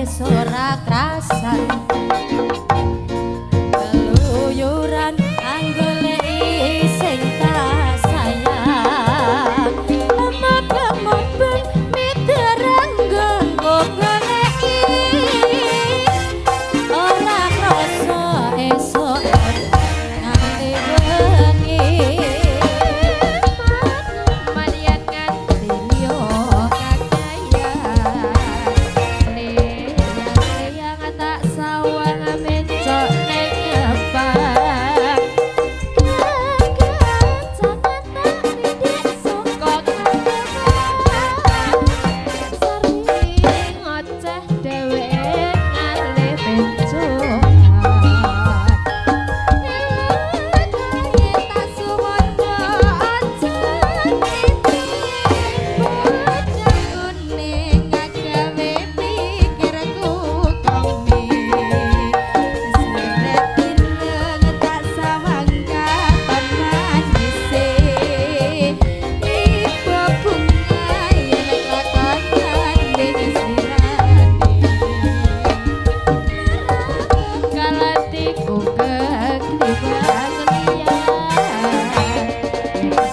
wis ora krasan keluyuran anggoleki sing tak sayang mabang-mabang miterang goleki ora krasa esuk nganti wengi manian nganti liyo yang tak sawang mencok ning nyepak jangan tak didik saka sering ngoceh dheweke ngalih pencokan tak suwono aja iki bocah kuning agawe pikirku komi seret ireng tak sawang kapan manise ibu bunga yen lakonan ning sirane kalatiku kegliban liyan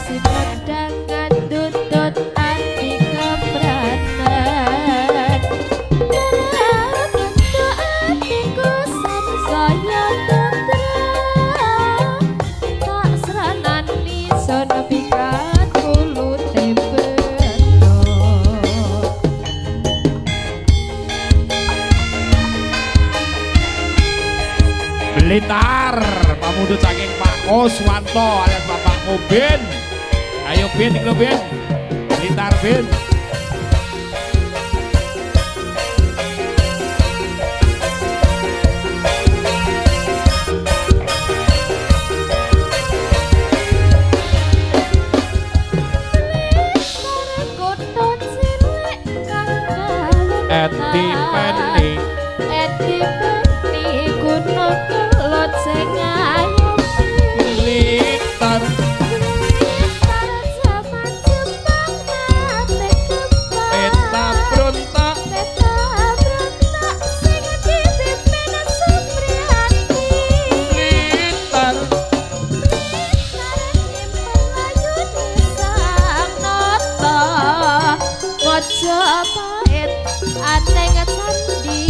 si pedang ngadutut ati kebranan bentuk atiku samsaya putra tak seranani sono pikat kulute bentuk Blitar pamundhut saking Pak Kuswanto alias Bapak Ngobin. Ayo Ben iki lho Ben. Blitar Ben. kutut cilik kang Eti Peni Eti Peni gunung kelut sing ngayomi Blitar Blitar jaman Jepang nate kembang Peta Brontak Peta berontak sing dipimpin Supriyati Blitar Majapahit aneng sandi